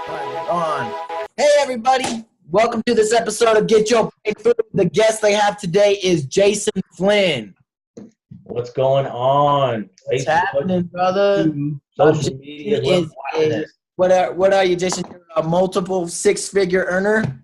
Right, on. Hey, everybody. Welcome to this episode of Get Your Breakthrough. The guest I have today is Jayson Flynn. What's going on? What's Facebook, happening, brother? social media. Is what are you, Jayson? You're a multiple six-figure earner?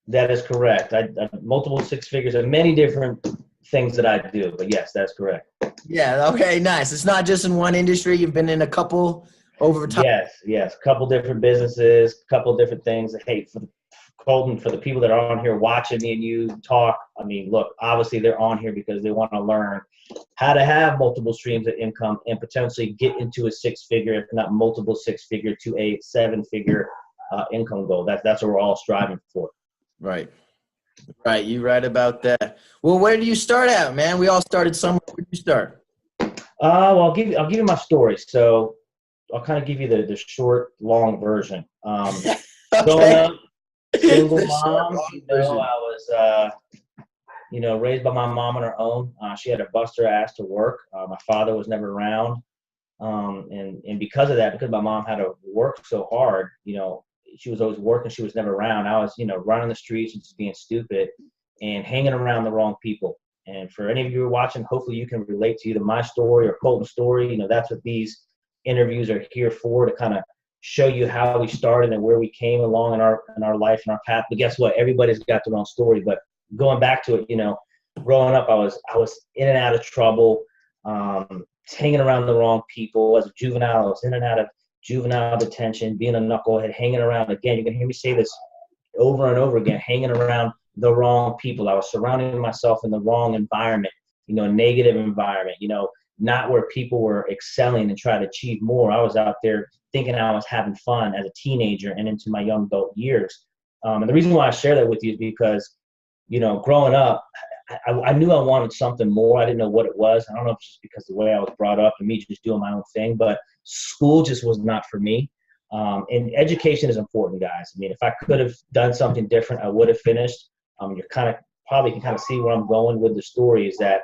That is correct. I multiple six figures and many different things that I do. But yes, that's correct. Yeah, okay, nice. It's not just in one industry. You've been in a couple over time. Yes. A couple different businesses, couple different things. Hey, for Colton, for the people that are on here watching me and you talk, I mean, look, obviously they're on here because they want to learn how to have multiple streams of income and potentially get into a six-figure, if not multiple six-figure, to a seven-figure income goal. That's what we're all striving for. Right. You're right about that. Well, where do you start out, man? We all started somewhere. Where did you start? Well, I'll give you my story. So I'll kind of give you the short, long version. Okay. Growing up, single The mom, short, long version. I was, raised by my mom on her own. She had to bust her ass to work. My father was never around. And because of that, because my mom had to work so hard, she was always working. She was never around. I was, running the streets and just being stupid and hanging around the wrong people. And for any of you who are watching, hopefully you can relate to either my story or Colton's story. That's what these interviews are here for, to kind of show you how we started and where we came along in our life and our path. But guess what? Everybody's got their own story. But going back to it, growing up, I was in and out of trouble, hanging around the wrong people. As a juvenile, I was in and out of juvenile detention, being a knucklehead, hanging around. Again, you can hear me say this over and over again, hanging around the wrong people. I was surrounding myself in the wrong environment, a negative environment, not where people were excelling and trying to achieve more. I was out there thinking I was having fun as a teenager and into my young adult years. And the reason why I share that with you is because, growing up, I knew I wanted something more. I didn't know what it was. I don't know if it's just because of the way I was brought up and me just doing my own thing, but school just was not for me. And education is important, guys. I mean, if I could have done something different, I would have finished. You probably can see where I'm going with the story is that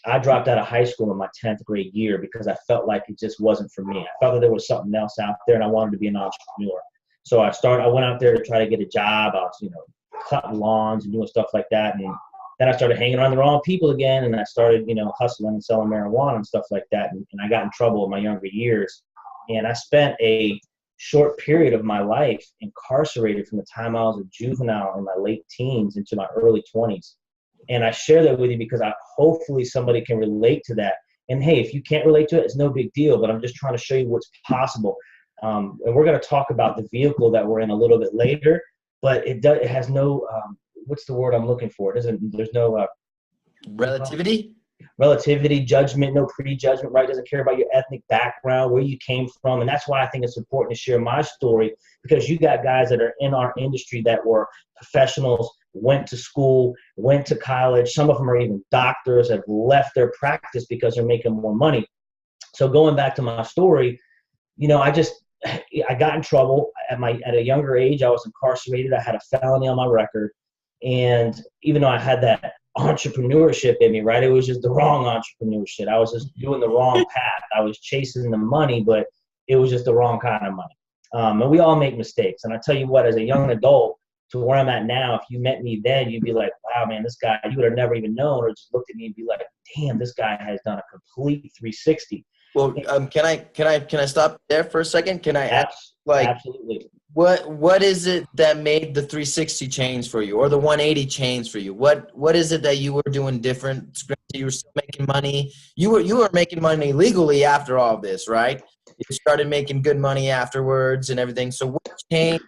I dropped out of high school in my 10th grade year because I felt like it just wasn't for me. I felt that there was something else out there and I wanted to be an entrepreneur. So I went out there to try to get a job. I was, cutting lawns and doing stuff like that. And then I started hanging around the wrong people again. And I started, hustling and selling marijuana and stuff like that. And I got in trouble in my younger years. And I spent a short period of my life incarcerated from the time I was a juvenile in my late teens into my early 20s. And I share that with you because hopefully somebody can relate to that. And hey, if you can't relate to it, it's no big deal, but I'm just trying to show you what's possible. And we're going to talk about the vehicle that we're in a little bit later, but it has no, what's the word I'm looking for? There's no relativity, judgment, no prejudgment, right? Doesn't care about your ethnic background, where you came from. And that's why I think it's important to share my story, because you got guys that are in our industry that were professionals, went to school, went to college. Some of them are even doctors, have left their practice because they're making more money. So going back to my story, I got in trouble at a younger age. I was incarcerated. I had a felony on my record. And even though I had that entrepreneurship in me, right, it was just the wrong entrepreneurship. I was just doing the wrong path. I was chasing the money, but it was just the wrong kind of money. And we all make mistakes. And I tell you what, as a young adult, to where I'm at now, if you met me then, you'd be like, wow, man, this guy, you would have never even known, or just looked at me and be like, damn, this guy has done a complete 360. Well, can I stop there for a second? Can I ask, absolutely. What is it that made the 360 change for you, or the 180 change for you? What is it that you were doing different? You were still making money. You were making money legally after all this, right? You started making good money afterwards and everything. So what changed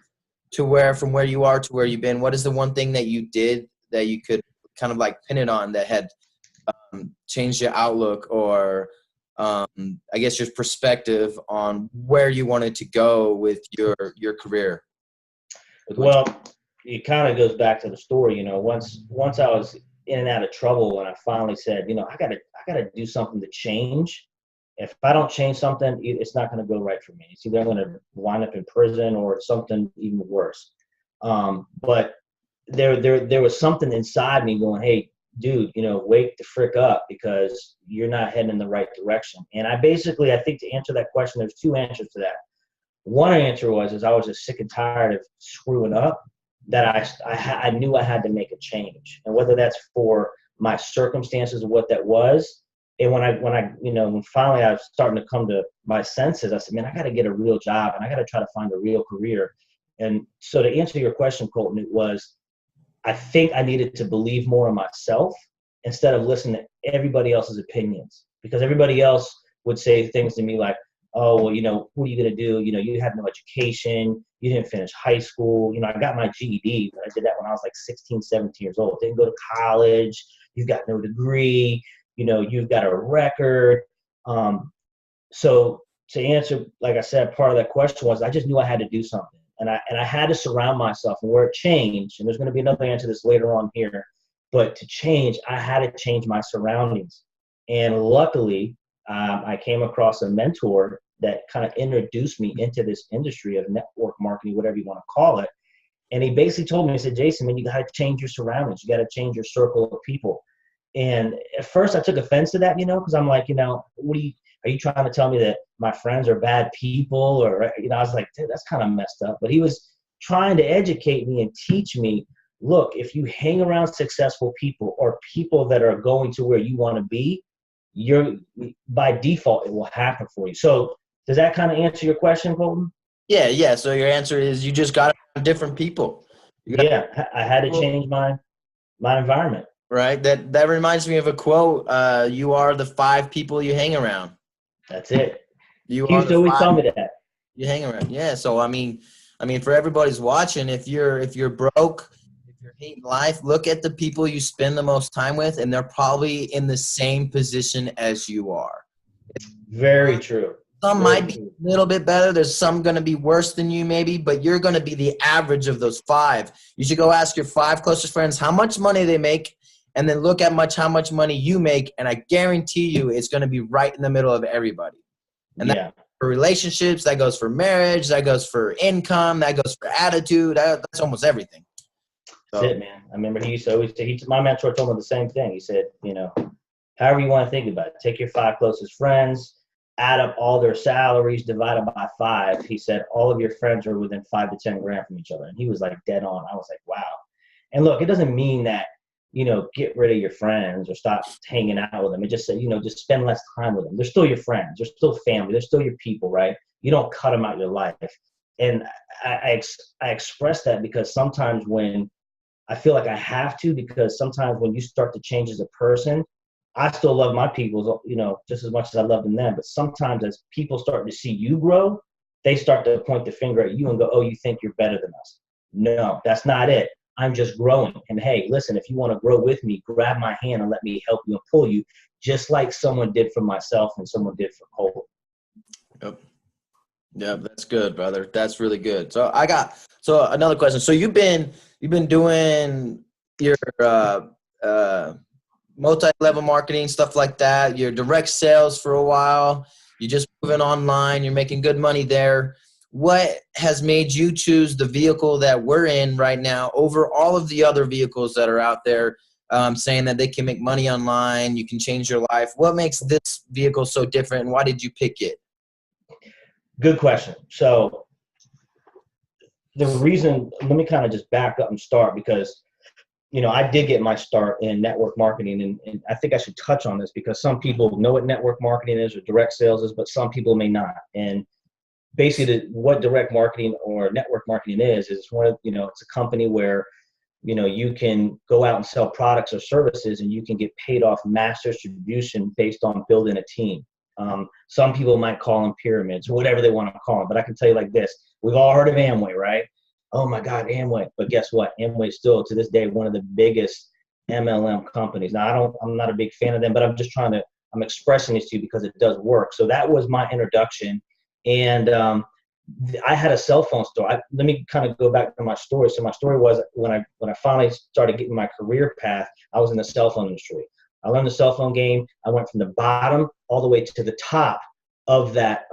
from where you are to where you've been? What is the one thing that you did that you could kind of like pin it on that had changed your outlook, or I guess your perspective on where you wanted to go with your career? Well, it kind of goes back to the story. Once I was in and out of trouble, and I finally said, I gotta do something to change. If I don't change something, it's not going to go right for me. It's either I'm going to wind up in prison or something even worse. But there was something inside me going, hey, dude, wake the frick up, because you're not heading in the right direction. And I think to answer that question, there's two answers to that. One answer is I was just sick and tired of screwing up, that I knew I had to make a change. And whether that's for my circumstances of what that was. And when finally I was starting to come to my senses, I said, man, I got to get a real job and I got to try to find a real career. And so to answer your question, Colton, it was, I think I needed to believe more in myself instead of listening to everybody else's opinions, because everybody else would say things to me like, oh, well, what are you going to do? You have no education. You didn't finish high school. I got my GED. I did that when I was like 16, 17 years old. Didn't go to college. You've got no degree. You've got a record. So to answer, like I said, part of that question was I just knew I had to do something. And I had to surround myself, and where it changed, and there's going to be another answer to this later on here, but to change, I had to change my surroundings. And luckily, I came across a mentor that kind of introduced me into this industry of network marketing, whatever you want to call it. And he basically told me, he said, Jayson, man, you got to change your surroundings. You got to change your circle of people. And at first I took offense to that, because I'm like, are you trying to tell me that my friends are bad people? Or, I was like, dude, that's kind of messed up. But he was trying to educate me and teach me, look, if you hang around successful people or people that are going to where you want to be, by default, it will happen for you. So does that kind of answer your question, Colton? Yeah. So your answer is you just got different people. I had to change my environment. Right. That reminds me of a quote. You are the 5 people you hang around. That's it. He used to always tell me that. You hang around. Yeah. So I mean, for everybody's watching, if you're broke, if you're hating life, look at the people you spend the most time with, and they're probably in the same position as you are. Very true. Some might be a little bit better. There's some going to be worse than you maybe, but you're going to be the average of those 5. You should go ask your 5 closest friends how much money they make, and then look at how much money you make, and I guarantee you it's going to be right in the middle of everybody. And that goes for relationships, that goes for marriage, that goes for income, that goes for attitude. That's almost everything. So. That's it, man. I remember he used to always say, my mentor told me the same thing. He said, however you want to think about it, take your 5 closest friends, add up all their salaries, divide them by 5. He said, all of your friends are within 5 to 10 grand from each other. And he was like dead on. I was like, wow. And look, it doesn't mean that, get rid of your friends or stop hanging out with them. It just said, just spend less time with them. They're still your friends. They're still family. They're still your people, right? You don't cut them out of your life. And I express that because sometimes when I feel like I have to, because sometimes when you start to change as a person, I still love my people, just as much as I love them. But sometimes as people start to see you grow, they start to point the finger at you and go, oh, you think you're better than us. No, that's not it. I'm just growing. And hey, listen, if you want to grow with me, grab my hand and let me help you and pull you, just like someone did for myself and someone did for Cole. Yep, that's good, brother. That's really good. So another question. So you've been doing your multi-level marketing, stuff like that, your direct sales for a while. You're just moving online. You're making good money there. What has made you choose the vehicle that we're in right now over all of the other vehicles that are out there, saying that they can make money online, you can change your life? What makes this vehicle so different, and why did you pick it? Good question. So the reason, let me kind of just back up and start because, I did get my start in network marketing, and I think I should touch on this because some people know what network marketing is or direct sales is, but some people may not. And basically what direct marketing or network marketing is one of, it's a company where, you can go out and sell products or services and you can get paid off mass distribution based on building a team. Some people might call them pyramids or whatever they want to call them, but I can tell you like this, we've all heard of Amway, right? Oh my God, Amway. But guess what? Amway is still to this day one of the biggest MLM companies. Now I'm not a big fan of them, but I'm expressing this to you because it does work. So that was my introduction. And I had a cell phone store. Let me kind of go back to my story. So my story was when I finally started getting my career path, I was in the cell phone industry. I learned the cell phone game. I went from the bottom all the way to the top of that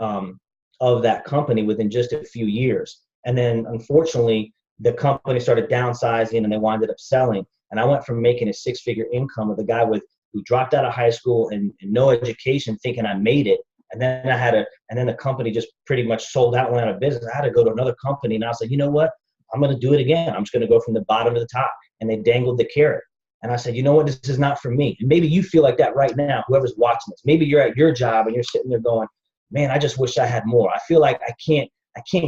company within just a few years. And then unfortunately, the company started downsizing and they wound up selling. And I went from making a 6-figure income with a guy who dropped out of high school and no education thinking I made it. And then the company just pretty much sold out, went out of business. I had to go to another company, and I was like, you know what? I'm going to do it again. I'm just going to go from the bottom to the top. And they dangled the carrot. And I said, you know what? This is not for me. And maybe you feel like that right now, whoever's watching this. Maybe you're at your job and you're sitting there going, man, I just wish I had more. I feel like I can't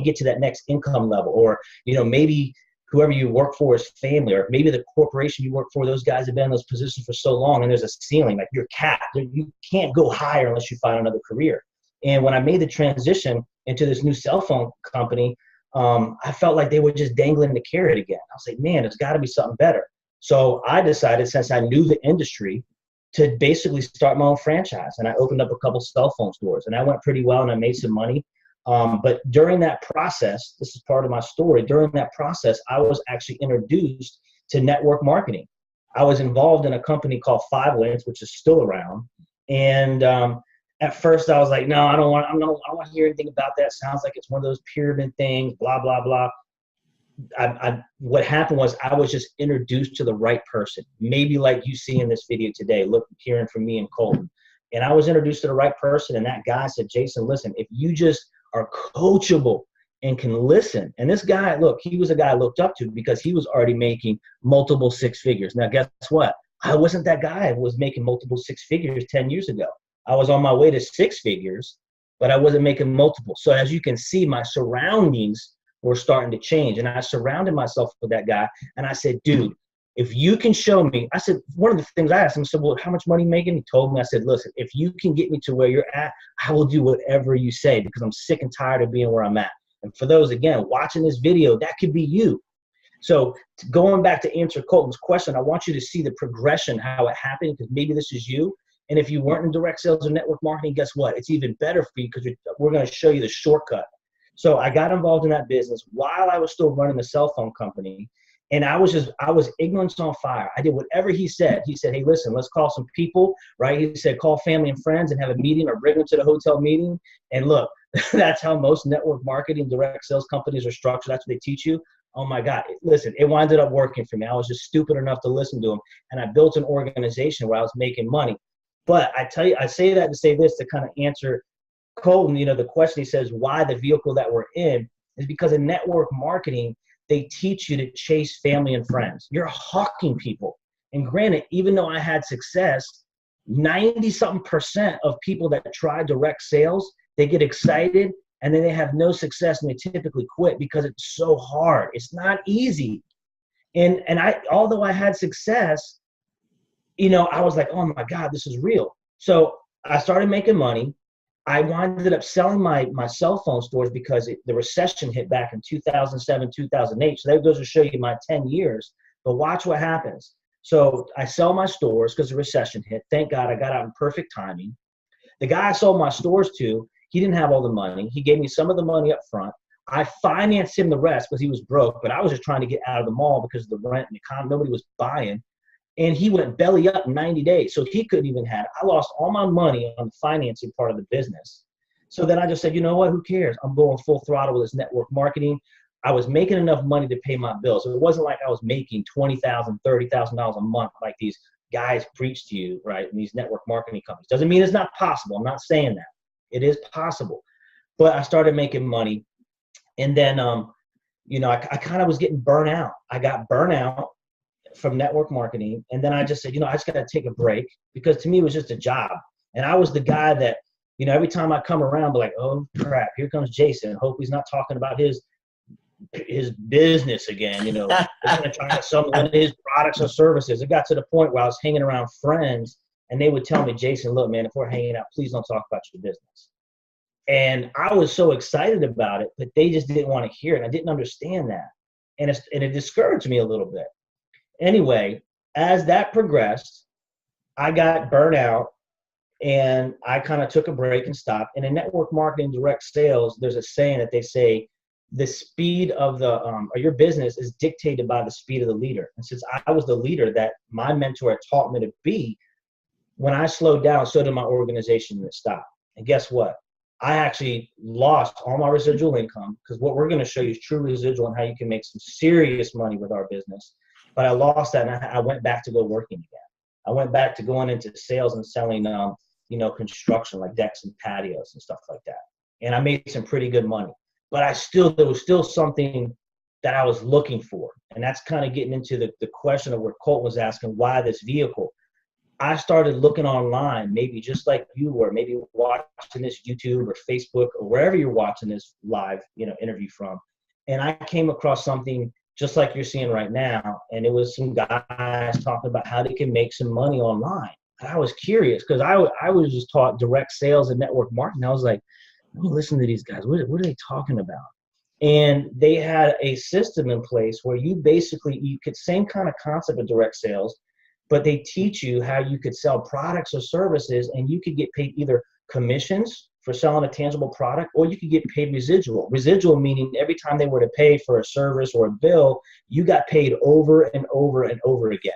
get to that next income level. Or, maybe whoever you work for is family, or maybe the corporation you work for, those guys have been in those positions for so long and there's a ceiling, like you're capped. You can't go higher unless you find another career. And when I made the transition into this new cell phone company, I felt like they were just dangling the carrot again. I was like, man, there's got to be something better. So I decided, since I knew the industry, to basically start my own franchise. And I opened up a couple cell phone stores, and that went pretty well, and I made some money. But during that process, this is part of my story, during that process, I was actually introduced to network marketing. I was involved in a company called 5 Links, which is still around. And at first I was like, no, I don't want to hear anything about that. Sounds like it's one of those pyramid things, blah, blah, blah. What happened was I was just introduced to the right person, maybe like you see in this video today, hearing from me and Colton. And I was introduced to the right person, and that guy said, Jayson, listen, if you just are coachable and can listen. And this guy, look, he was a guy I looked up to because he was already making multiple 6 figures. Now, guess what? I wasn't that guy who was making multiple 6 figures 10 years ago. I was on my way to 6 figures, but I wasn't making multiple. So as you can see, my surroundings were starting to change. And I surrounded myself with that guy. And I said, dude, if you can show me, I said, one of the things I asked him, I said, well, how much money are you making? He told me. I said, listen, if you can get me to where you're at, I will do whatever you say, because I'm sick and tired of being where I'm at. And for those, again, watching this video, that could be you. So going back to answer Colton's question, I want you to see the progression, how it happened, because maybe this is you. And if you weren't in direct sales or network marketing, guess what? It's even better for you, because we're going to show you the shortcut. So I got involved in that business while I was still running the cell phone company. And I was ignorance on fire. I did whatever he said. He said, hey, listen, let's call some people, right? He said, call family and friends and have a meeting, or bring them to the hotel meeting. And look, that's how most network marketing, direct sales companies are structured. That's what they teach you. Oh my God, listen, it winded up working for me. I was just stupid enough to listen to him. And I built an organization where I was making money. But I tell you, I say that to say this, to kind of answer Colton, the question. He says, why the vehicle that we're in is because in network marketing, they teach you to chase family and friends. You're hawking people. And granted, even though I had success, 90-something% of people that try direct sales, they get excited and then they have no success, and they typically quit because it's so hard. It's not easy. And although I had success, I was like, oh my God, this is real. So I started making money. I ended up selling my cell phone stores because the recession hit back in 2007, 2008. So that goes to show you my 10 years. But watch what happens. So I sell my stores because the recession hit. Thank God I got out in perfect timing. The guy I sold my stores to, he didn't have all the money. He gave me some of the money up front. I financed him the rest because he was broke, but I was just trying to get out of the mall because of the rent and the economy. Nobody was buying. And he went belly up in 90 days. So he couldn't even have it. I lost all my money on the financing part of the business. So then I just said, you know what, who cares? I'm going full throttle with this network marketing. I was making enough money to pay my bills. So it wasn't like I was making $20,000, $30,000 a month like these guys preach to you, right? In these network marketing companies. Doesn't mean it's not possible. I'm not saying that. It is possible. But I started making money. And then, I kind of was getting burnt out. I got burnt out from network marketing. And then I just said, I just got to take a break, because to me it was just a job. And I was the guy that, every time I come around, be like, oh crap, here comes Jayson. Hope he's not talking about his business again. He's going to try to sell one of his products or services. It got to the point where I was hanging around friends and they would tell me, Jayson, look, man, if we're hanging out, please don't talk about your business. And I was so excited about it, but they just didn't want to hear it. I didn't understand that. And it discouraged me a little bit. Anyway, as that progressed, I got burnt out and I kind of took a break and stopped. And in network marketing, direct sales, there's a saying that they say the speed of your business is dictated by the speed of the leader. And since I was the leader that my mentor had taught me to be, when I slowed down, so did my organization, and it stopped. And guess what? I actually lost all my residual income, because what we're going to show you is true residual and how you can make some serious money with our business. But I lost that, and I went back to go working again. I went back to going into sales and selling construction, like decks and patios and stuff like that. And I made some pretty good money. But there was still something that I was looking for. And that's kind of getting into the question of what Colt was asking, why this vehicle? I started looking online, maybe just like you were, maybe watching this YouTube or Facebook or wherever you're watching this live, interview from. And I came across something just like you're seeing right now. And it was some guys talking about how they can make some money online. And I was curious because I was just taught direct sales and network marketing. I was like, listen to these guys. What are they talking about? And they had a system in place where you could, same kind of concept of direct sales, but they teach you how you could sell products or services, and you could get paid either commissions for selling a tangible product, or you could get paid residual. Residual meaning every time they were to pay for a service or a bill, you got paid over and over and over again.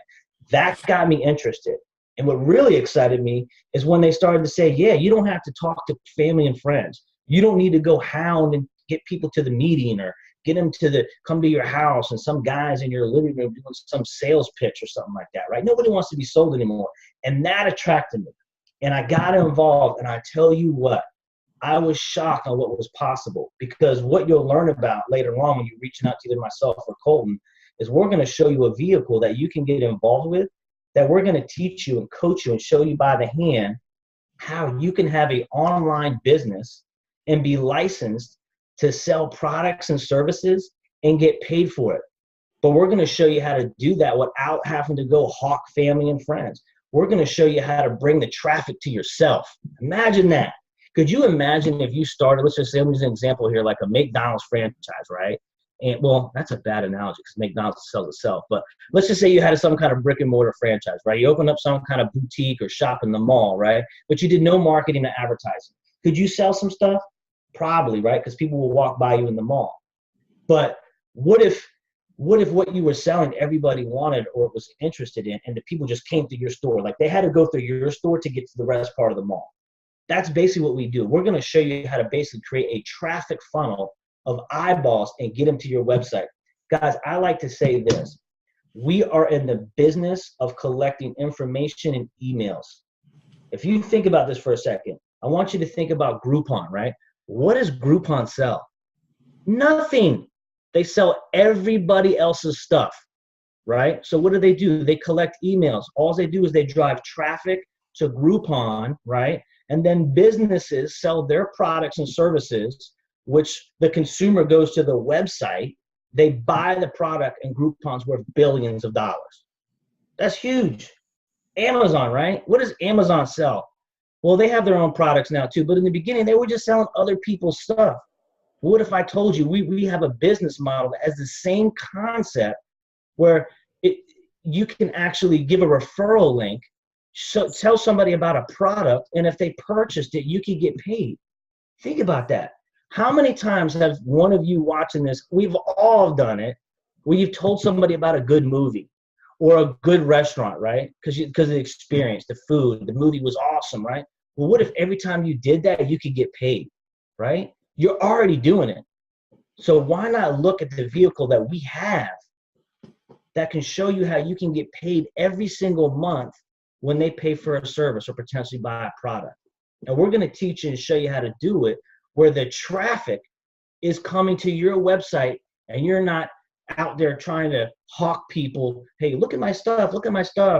That got me interested. And what really excited me is when they started to say, yeah, you don't have to talk to family and friends. You don't need to go hound and get people to the meeting or get them to come to your house and some guys in your living room doing some sales pitch or something like that, right? Nobody wants to be sold anymore. And that attracted me. And I got involved, and I tell you what, I was shocked on what was possible, because what you'll learn about later on when you're reaching out to either myself or Colton is we're going to show you a vehicle that you can get involved with, that we're going to teach you and coach you and show you by the hand how you can have an online business and be licensed to sell products and services and get paid for it. But we're going to show you how to do that without having to go hawk family and friends. We're going to show you how to bring the traffic to yourself. Imagine that. Could you imagine if you started, let's just say, let me use an example here, like a McDonald's franchise, right? And well, that's a bad analogy because McDonald's sells itself. But let's just say you had some kind of brick and mortar franchise, right? You opened up some kind of boutique or shop in the mall, right? But you did no marketing or advertising. Could you sell some stuff? Probably, right? Because people will walk by you in the mall. But what if what you were selling everybody wanted or was interested in, and the people just came to your store? Like they had to go through your store to get to the rest part of the mall. That's basically what we do. We're going to show you how to basically create a traffic funnel of eyeballs and get them to your website. Guys, I like to say this. We are in the business of collecting information and emails. If you think about this for a second, I want you to think about Groupon, right? What does Groupon sell? Nothing. They sell everybody else's stuff, right? So what do? They collect emails. All they do is they drive traffic to Groupon, right? And then businesses sell their products and services, which the consumer goes to the website. They buy the product, and Groupon's worth billions of dollars. That's huge. Amazon, right? What does Amazon sell? Well, they have their own products now too, but in the beginning, they were just selling other people's stuff. What if I told you we have a business model that has the same concept where you can actually give a referral link, so tell somebody about a product, and if they purchased it, you could get paid. Think about that. How many times have one of you watching this, we've all done it, where you've told somebody about a good movie or a good restaurant, right? Because of the experience, the food, the movie was awesome, right? Well, what if every time you did that, you could get paid, right? You're already doing it. So why not look at the vehicle that we have that can show you how you can get paid every single month when they pay for a service or potentially buy a product? And we're going to teach you and show you how to do it where the traffic is coming to your website and you're not out there trying to hawk people, hey, look at my stuff,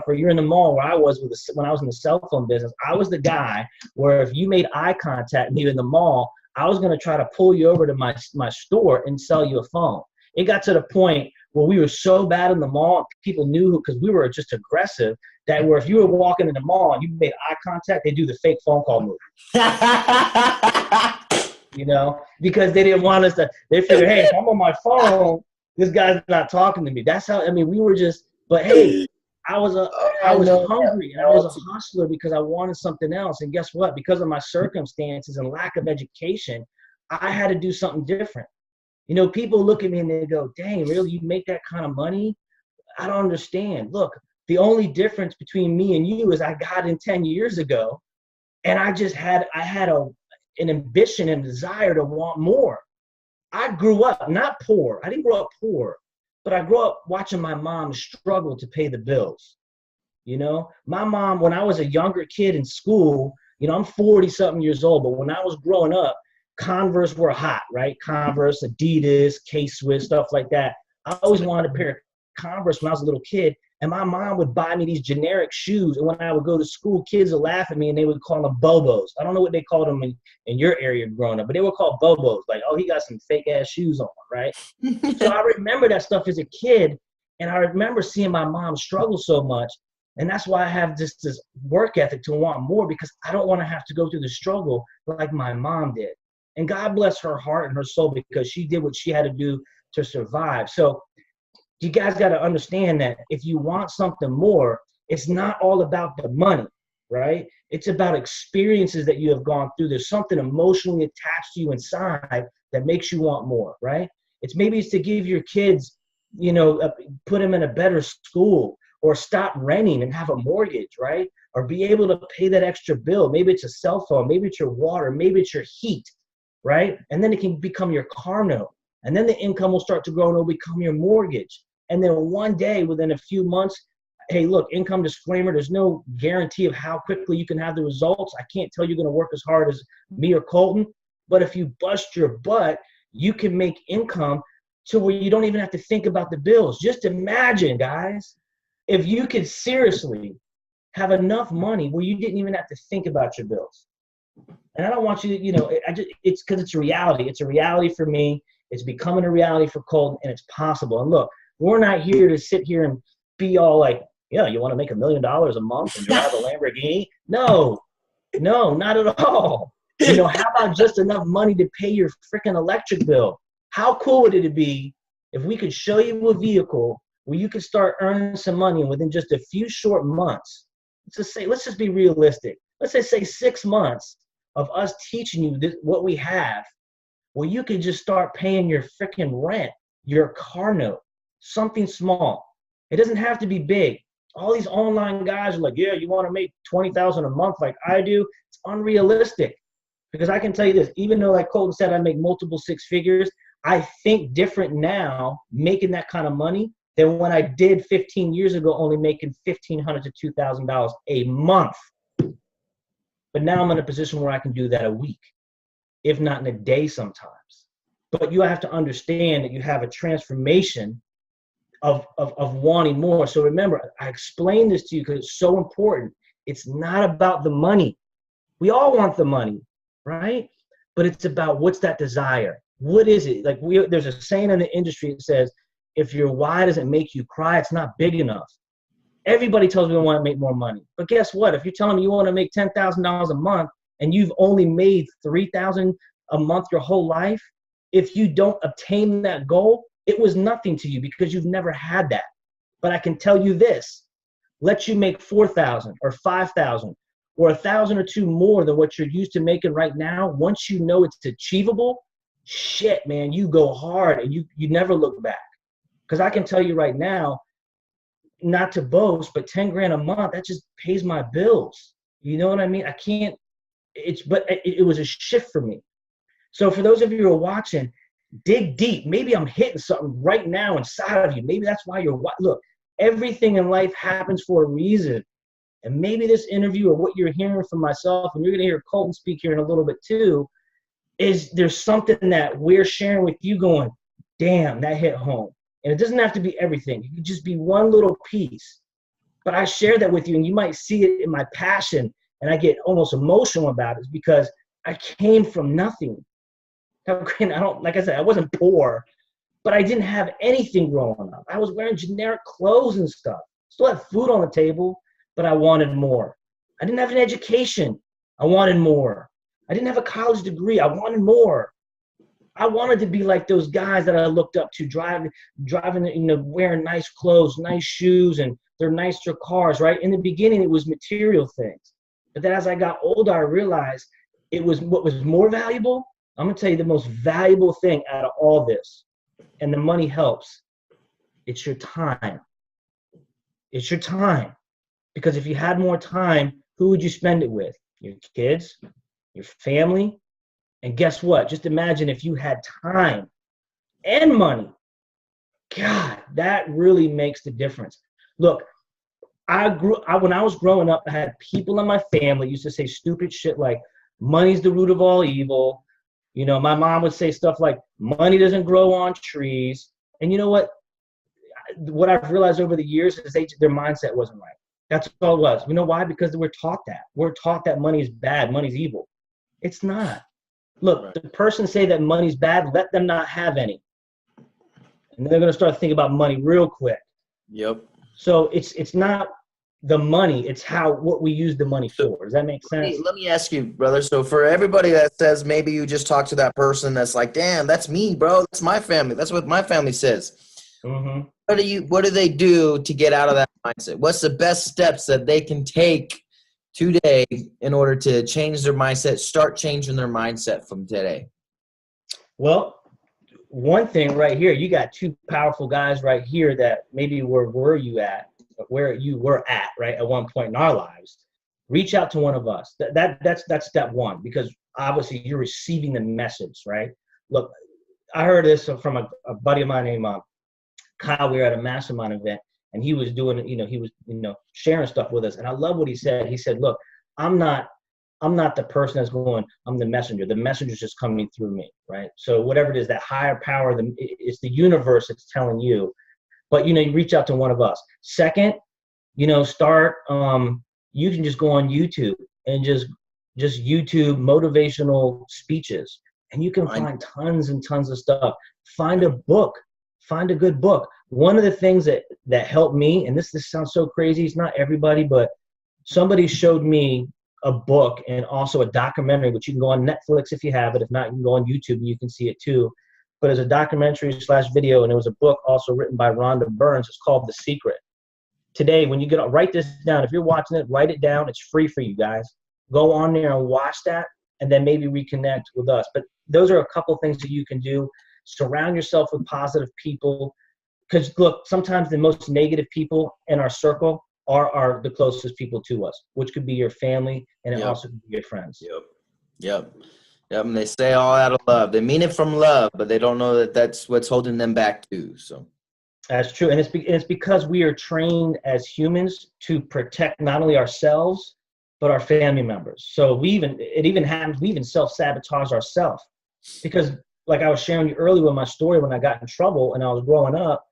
or you're in the mall where I was when I was in the cell phone business. I was the guy where if you made eye contact with me in the mall, I was going to try to pull you over to my store and sell you a phone. It got to the point where we were so bad in the mall, people knew, because we were just aggressive, that where if you were walking in the mall and you made eye contact, they do the fake phone call move. Because they didn't want us to, they figured, hey, if I'm on my phone, this guy's not talking to me. That's how, we were just, but hey, I was hungry and I was a hustler because I wanted something else. And guess what? Because of my circumstances and lack of education, I had to do something different. People look at me and they go, dang, really? You make that kind of money? I don't understand. Look, the only difference between me and you is I got in 10 years ago, and I had an ambition and desire to want more. I grew up not poor. I didn't grow up poor, but I grew up watching my mom struggle to pay the bills. My mom, when I was a younger kid in school, I'm 40 something years old, but when I was growing up, Converse were hot, right? Converse, Adidas, K-Swiss, stuff like that. I always wanted a pair of Converse when I was a little kid, and my mom would buy me these generic shoes. And when I would go to school, kids would laugh at me and they would call them Bobos. I don't know what they called them in your area growing up, but they were called Bobos. Like, oh, he got some fake ass shoes on, right? So I remember that stuff as a kid, and I remember seeing my mom struggle so much. And that's why I have this work ethic to want more, because I don't want to have to go through the struggle like my mom did. And God bless her heart and her soul, because she did what she had to do to survive. So you guys got to understand that if you want something more, it's not all about the money, right? It's about experiences that you have gone through. There's something emotionally attached to you inside that makes you want more, right? Maybe it's to give your kids, put them in a better school, or stop renting and have a mortgage, right? Or be able to pay that extra bill. Maybe it's a cell phone, maybe it's your water, maybe it's your heat, right? And then it can become your car note. And then the income will start to grow and it'll become your mortgage. And then one day, within a few months, hey, look, income disclaimer, there's no guarantee of how quickly you can have the results. I can't tell you're going to work as hard as me or Colton, but if you bust your butt, you can make income to where you don't even have to think about the bills. Just imagine, guys, if you could seriously have enough money where you didn't even have to think about your bills. And I don't want you to, it's because it's a reality. It's a reality for me. It's becoming a reality for Colton, and it's possible. And look, we're not here to sit here and be all like, yeah, you want to make $1 million a month and drive a Lamborghini? No, not at all. How about just enough money to pay your freaking electric bill? How cool would it be if we could show you a vehicle where you could start earning some money, and within just a few short months, let's just be realistic. Let's say 6 months of us teaching you what we have, where you could just start paying your freaking rent, your car note, something small. It doesn't have to be big. All these online guys are like, yeah, you want to make $20,000 a month like I do? It's unrealistic. Because I can tell you this, even though, like Colton said, I make multiple six figures, I think different now making that kind of money than when I did 15 years ago, only making $1,500 to $2,000 a month. But now I'm in a position where I can do that a week, if not in a day sometimes. But you have to understand that you have a transformation of wanting more. So remember, I explained this to you because it's so important. It's not about the money. We all want the money, right? But it's about what's that desire. What is it? Like there's a saying in the industry that says, if your why doesn't make you cry, it's not big enough. Everybody tells me they want to make more money. But guess what? If you're telling me you want to make $10,000 a month and you've only made $3,000 a month your whole life, if you don't obtain that goal, it was nothing to you because you've never had that. But I can tell you this, let you make $4,000 or $5,000 or $1,000 or $2,000 more than what you're used to making right now. Once you know it's achievable, shit, man, you go hard and you never look back. Because I can tell you right now, not to boast, but 10 grand a month, that just pays my bills. You know what I mean? But it was a shift for me. So for those of you who are watching, dig deep. Maybe I'm hitting something right now inside of you. Maybe that's why look, everything in life happens for a reason. And maybe this interview or what you're hearing from myself, and you're going to hear Colton speak here in a little bit too, is there's something that we're sharing with you going, damn, that hit home. And it doesn't have to be everything. It could just be one little piece. But I share that with you, and you might see it in my passion, and I get almost emotional about it because I came from nothing. Like I said, I wasn't poor, but I didn't have anything growing up. I was wearing generic clothes and stuff. Still had food on the table, but I wanted more. I didn't have an education. I wanted more. I didn't have a college degree. I wanted more. I wanted to be like those guys that I looked up to, driving, wearing nice clothes, nice shoes, and their nicer cars, right? In the beginning, it was material things. But then as I got older, I realized it was what was more valuable. I'm going to tell you the most valuable thing out of all this, and the money helps. It's your time. It's your time. Because if you had more time, who would you spend it with? Your kids, your family. And guess what? Just imagine if you had time and money. God, that really makes the difference. Look, when I was growing up, I had people in my family used to say stupid shit like, money's the root of all evil. You know, my mom would say stuff like, money doesn't grow on trees. And you know what? What I've realized over the years is their mindset wasn't right. That's all it was. You know why? Because we're taught that. We're taught that money is bad, money's evil. It's not. Look, Right. the person say that money's bad, let them not have any. And they're going to start thinking about money real quick. Yep. So it's not the money, it's what we use the money for. Does that make sense? Let me ask you, brother. So for everybody that says maybe you just talk to that person that's like, damn, that's me, bro. That's my family. That's what my family says. Mm-hmm. What do they do to get out of that mindset? What's the best steps that they can take today in order to change their mindset, start changing their mindset from today? Well, one thing right here, you got two powerful guys right here that maybe where you were at, right, at one point in our lives. Reach out to one of us. That's step one, because obviously you're receiving the message, right? Look, I heard this from a buddy of mine named Kyle. We were at a mastermind event, and he was doing, he was sharing stuff with us, and I love what he said. He said, "Look, I'm not the person that's going. I'm the messenger. The messenger's just coming through me, right? So whatever it is, that higher power, it's the universe that's telling you. But you reach out to one of us. Second, start. You can just go on YouTube and just YouTube motivational speeches, and you can find tons and tons of stuff. Find a book. Find a good book. One of the things that helped me, and this sounds so crazy, it's not everybody, but somebody showed me a book and also a documentary, which you can go on Netflix if you have it. If not, you can go on YouTube and you can see it too. But it's a documentary/video, and it was a book also written by Rhonda Burns. It's called The Secret. Today, when you write this down. If you're watching it, write it down. It's free for you guys. Go on there and watch that, and then maybe reconnect with us. But those are a couple things that you can do. Surround yourself with positive people. Because look, sometimes the most negative people in our circle are the closest people to us, which could be your family, and it also could be your friends. Yep. And they say all out of love. They mean it from love, but they don't know that that's what's holding them back too. So that's true, and it's because we are trained as humans to protect not only ourselves but our family members. So we even self-sabotage ourselves, because like I was sharing you earlier with my story, when I got in trouble and I was growing up,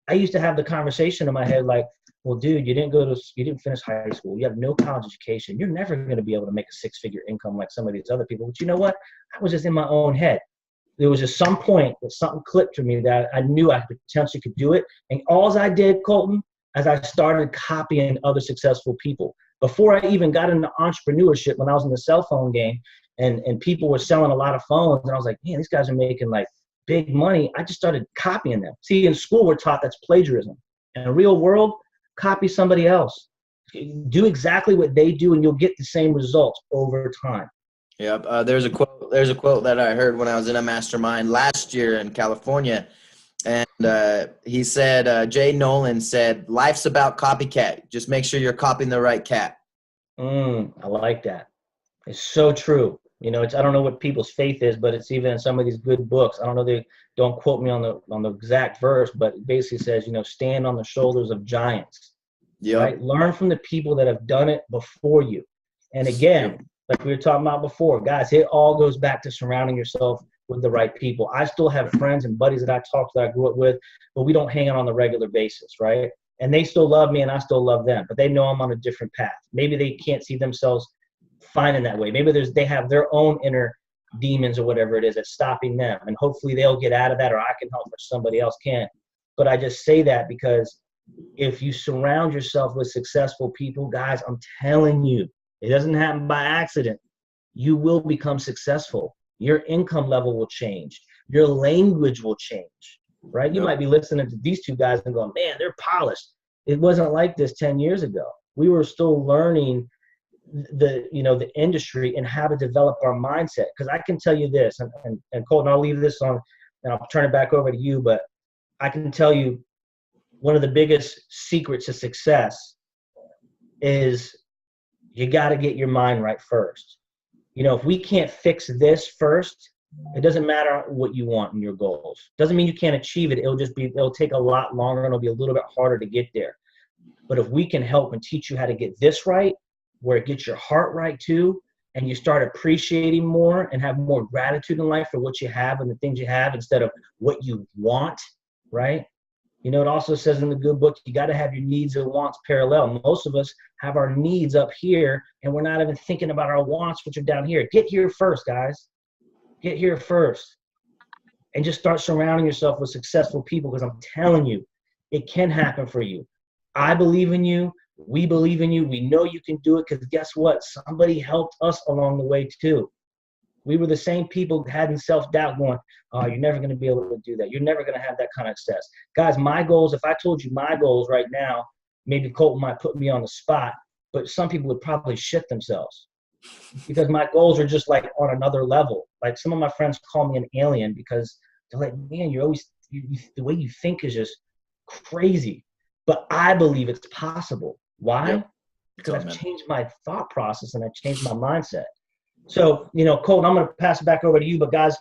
I used to have the conversation in my head like, well, dude, you didn't finish high school. You have no college education. You're never going to be able to make a six-figure income like some of these other people. But you know what? I was just in my own head. There was just some point that something clicked for me that I knew I potentially could do it. And all I did, Colton, as I started copying other successful people. Before I even got into entrepreneurship, when I was in the cell phone game and people were selling a lot of phones, and I was like, man, these guys are making like big money. I just started copying them. See, in school, we're taught that's plagiarism. In the real world, copy somebody else. Do exactly what they do, and you'll get the same results over time. Yep. There's a quote that I heard when I was in a mastermind last year in California, and he said, Jay Nolan said, "Life's about copycat. Just make sure you're copying the right cat." I like that. It's so true. I don't know what people's faith is, but it's even in some of these good books. I don't know. They don't quote me on the exact verse, but it basically says, stand on the shoulders of giants. Yep. Right? Learn from the people that have done it before you. And again, like we were talking about before, guys, it all goes back to surrounding yourself with the right people. I still have friends and buddies that I talk to, that I grew up with, but we don't hang out on the regular basis, right? And they still love me and I still love them, but they know I'm on a different path. Maybe they can't see themselves finding that way. Maybe they have their own inner demons or whatever it is that's stopping them, and hopefully they'll get out of that, or I can help, or somebody else can. But I just say that because if you surround yourself with successful people, guys, I'm telling you, it doesn't happen by accident. You will become successful. Your income level will change. Your language will change, right? You might be listening to these two guys and going, man, they're polished. It wasn't like this 10 years ago. We were still learning the industry and how to develop our mindset. Because I can tell you this, and Colton, I'll leave this on, and I'll turn it back over to you, but I can tell you one of the biggest secrets to success is you got to get your mind right first. If we can't fix this first, it doesn't matter what you want in your goals. Doesn't mean you can't achieve it. It'll take a lot longer, and it'll be a little bit harder to get there. But if we can help and teach you how to get this right, where it gets your heart right too, and you start appreciating more and have more gratitude in life for what you have and the things you have instead of what you want, right? You know, it also says in the good book, you got to have your needs and wants parallel. Most of us have our needs up here, and we're not even thinking about our wants, which are down here. Get here first, guys. Get here first. And just start surrounding yourself with successful people, because I'm telling you, it can happen for you. I believe in you. We believe in you. We know you can do it, because guess what? Somebody helped us along the way too. We were the same people having self-doubt going, oh, you're never going to be able to do that. You're never going to have that kind of success. Guys, my goals, if I told you my goals right now, maybe Colton might put me on the spot, but some people would probably shit themselves, because my goals are just like on another level. Like some of my friends call me an alien, because they're like, man, you're always, the way you think is just crazy. But I believe it's possible. Why? Yep. Because I've changed my thought process and I've changed my mindset. So, you know, Colton, I'm going to pass it back over to you. But guys,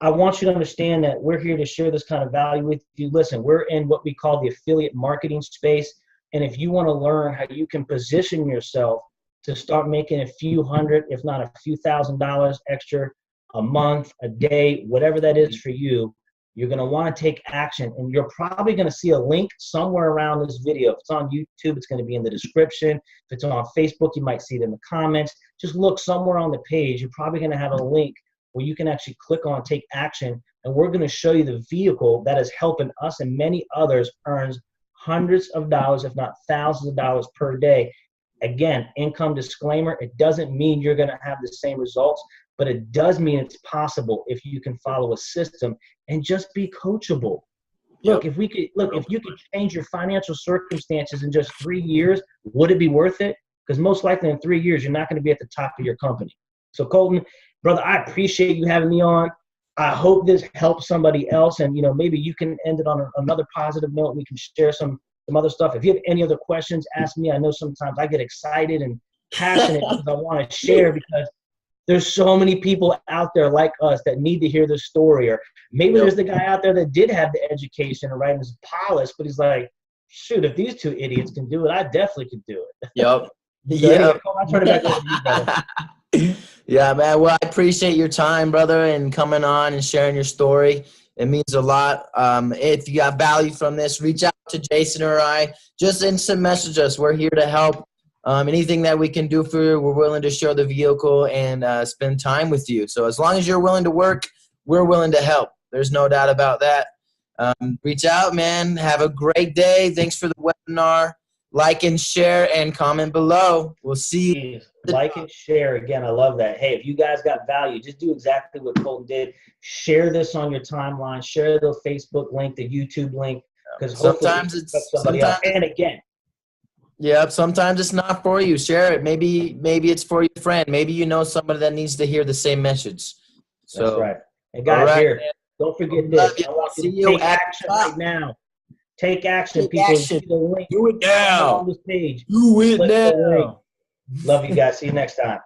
I want you to understand that we're here to share this kind of value with you. Listen, we're in what we call the affiliate marketing space. And if you want to learn how you can position yourself to start making a few hundred, if not a few $1,000s extra a month, a day, whatever that is for you, you're going to want to take action. And you're probably going to see a link somewhere around this video. If it's on YouTube, it's going to be in the description. If it's on Facebook, you might see it in the comments. Just look somewhere on the page. You're probably going to have a link where you can actually click on take action. And we're going to show you the vehicle that is helping us and many others earn hundreds of dollars, if not thousands of dollars per day. Again, income disclaimer, it doesn't mean you're going to have the same results, but it does mean it's possible if you can follow a system and just be coachable. Look, if you could change your financial circumstances in just 3 years, would it be worth it? Because most likely in 3 years, you're not going to be at the top of your company. So Colton, brother, I appreciate you having me on. I hope this helps somebody else. And, you know, maybe you can end it on another positive note. We can share some other stuff. If you have any other questions, ask me. I know sometimes I get excited and passionate because I want to share, because there's so many people out there like us that need to hear this story. Or maybe there's the guy out there that did have the education and right, and is polished, but he's like, shoot, if these two idiots can do it, I definitely could do it. Yep. Anyway, I'll turn it back over to you, brother. Yeah, man. Well, I appreciate your time, brother, and coming on and sharing your story. It means a lot. If you got value from this, reach out to Jayson or I. Just instant message us. We're here to help. Anything that we can do for you, we're willing to share the vehicle and spend time with you. So as long as you're willing to work, we're willing to help. There's no doubt about that. Reach out, man. Have a great day. Thanks for the webinar. Like and share and comment below. We'll see you. Like and share. Again, I love that. Hey, if you guys got value, just do exactly what Colton did. Share this on your timeline. Share the Facebook link, the YouTube link, because sometimes it's somebody else. And again, yep, sometimes it's not for you. Share it. Maybe it's for your friend. Maybe you know somebody that needs to hear the same message. So, that's right. And guys, right, here, man. Don't forget this. I want you to take action right now. Take action, people. Action. See the link. Do it now. On this page. Do it Click now. Love you guys. See you next time.